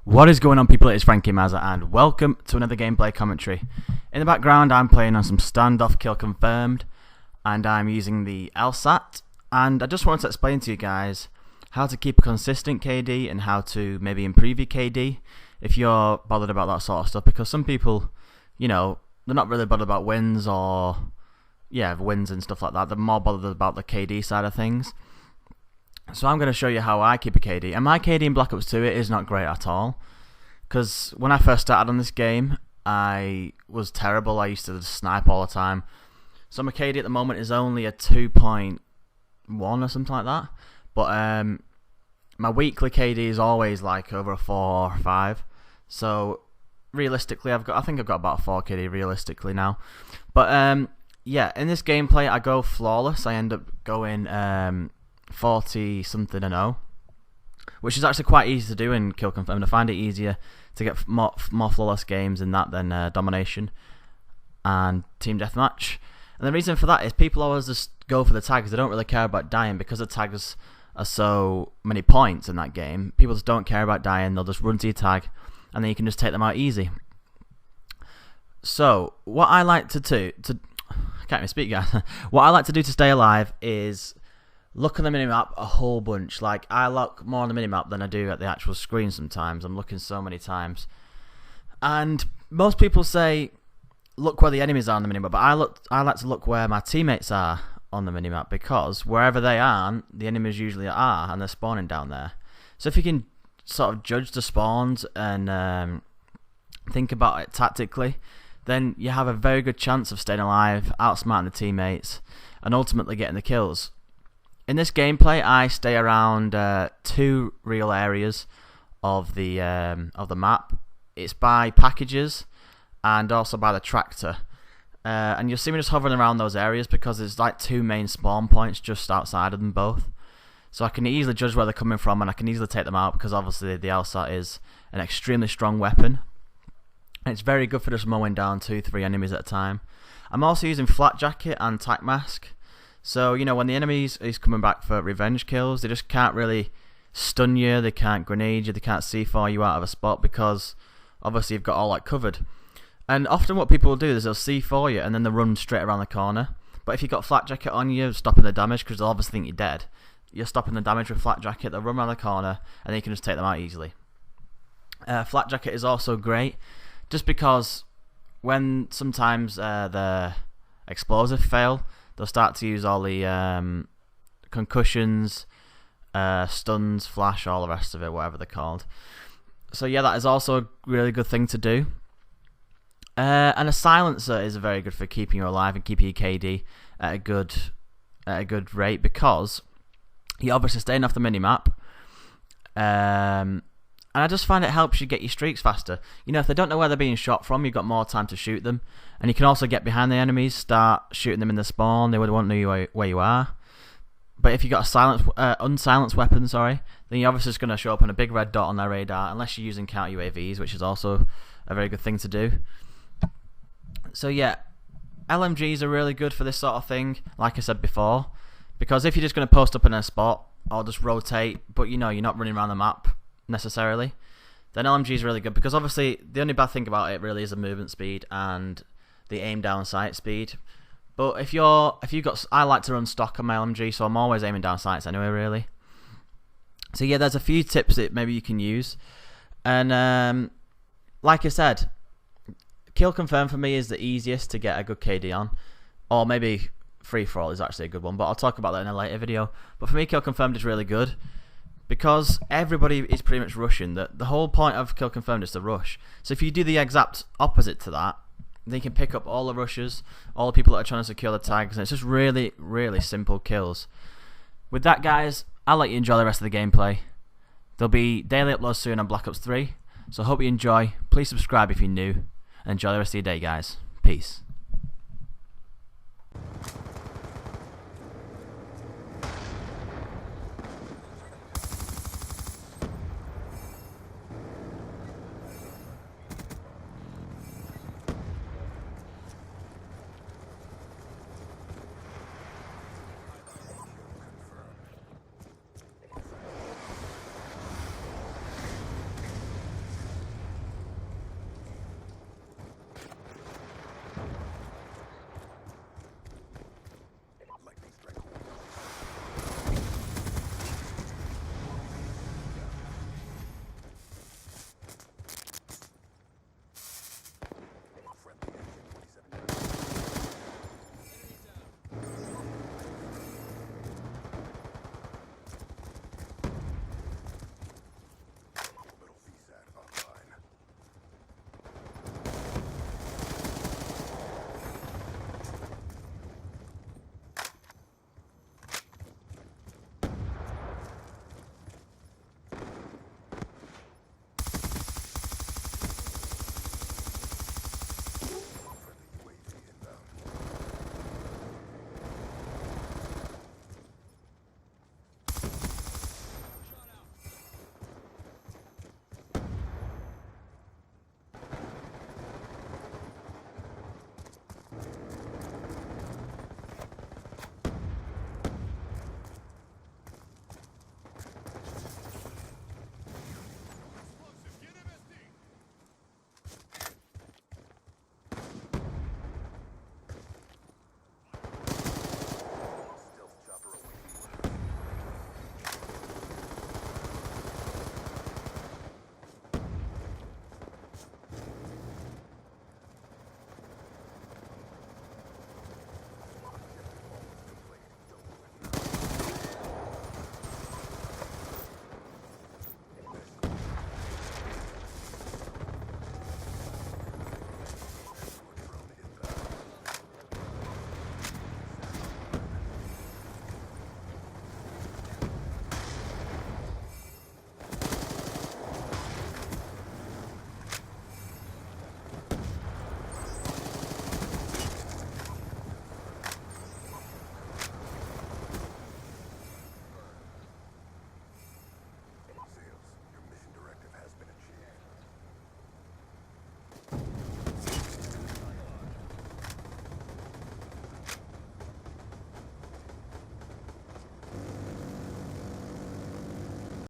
What is going on, people? It's Frankie Mazza and welcome to another gameplay commentary. In the background I'm playing on some standoff kill confirmed and I'm using the LSAT, and I just wanted to explain to you guys how to keep a consistent KD and how to maybe improve your KD if you're bothered about that sort of stuff, because some people, you know, they're not really bothered about wins or wins and stuff like that. They're more bothered about the KD side of things. So I'm going to show you how I keep a KD. And my KD in Black Ops 2 it is not great at all. Because when I first started on this game, I was terrible. I used to just snipe all the time. So my KD at the moment is only a 2.1 or something like that. But my weekly KD is always like over a 4 or 5. So realistically, I think I've got about a 4 KD realistically now. But yeah, in this gameplay, I go flawless. I end up going 40 something and 0, which is actually quite easy to do in Kill Confirmed. I find it easier to get more flawless games in that than Domination and Team Deathmatch. And the reason for that is people always just go for the tags. They don't really care about dying because the tags are so many points in that game. People just don't care about dying. They'll just run to your tag and then you can just take them out easy. So what I like to do I can't even speak, guys. What I like to do to stay alive is look on the minimap a whole bunch. Like, I look more on the minimap than I do at the actual screen sometimes. I'm looking so many times. And most people say, look where the enemies are on the minimap, but I like to look where my teammates are on the minimap, because wherever they are, the enemies usually are, and they're spawning down there. So if you can sort of judge the spawns and think about it tactically, then you have a very good chance of staying alive, outsmarting the teammates, and ultimately getting the kills. In this gameplay, I stay around 2 real areas of the map. It's by packages and also by the tractor. And you'll see me just hovering around those areas because there's like 2 main spawn points just outside of them both. So I can easily judge where they're coming from and I can easily take them out, because obviously the LSAT is an extremely strong weapon. And it's very good for just mowing down 2-3 enemies at a time. I'm also using Flat Jacket and Tac Mask. So, you know, when the enemy is coming back for revenge kills, they just can't really stun you, they can't grenade you, they can't C4 you out of a spot, because obviously you've got all that covered. And often what people will do is they'll C4 you and then they'll run straight around the corner. But if you've got Flat Jacket on you, stopping the damage, because they'll obviously think you're dead, you're stopping the damage with Flat Jacket, they'll run around the corner and then you can just take them out easily. Flat Jacket is also great, just because when sometimes the explosive fail, they'll start to use all the concussions, stuns, flash, all the rest of it, whatever they're called. So yeah, that is also a really good thing to do. And a silencer is very good for keeping you alive and keeping your KD at a good rate, because you're obviously staying off the minimap. And I just find it helps you get your streaks faster. You know, if they don't know where they're being shot from, you've got more time to shoot them. And you can also get behind the enemies, start shooting them in the spawn. They won't know where you are. But if you've got a unsilenced weapon, then you're obviously just going to show up on a big red dot on their radar, unless you're using counter UAVs, which is also a very good thing to do. So yeah, LMGs are really good for this sort of thing, like I said before. Because if you're just going to post up in a spot, or just rotate, but you know, you're not running around the map necessarily, then LMG is really good, because obviously the only bad thing about it really is the movement speed and the aim down sight speed. But I like to run stock on my LMG, so I'm always aiming down sights anyway, really. So yeah, there's a few tips that maybe you can use. And like I said, Kill Confirm for me is the easiest to get a good KD on, or maybe Free For All is actually a good one, but I'll talk about that in a later video. But for me, Kill Confirmed is really good, because everybody is pretty much rushing. The whole point of Kill Confirmed is to rush. So if you do the exact opposite to that, then you can pick up all the rushers, all the people that are trying to secure the tags, and it's just really, really simple kills. With that, guys, I'll let you enjoy the rest of the gameplay. There'll be daily uploads soon on Black Ops 3, so I hope you enjoy. Please subscribe if you're new, and enjoy the rest of your day, guys. Peace.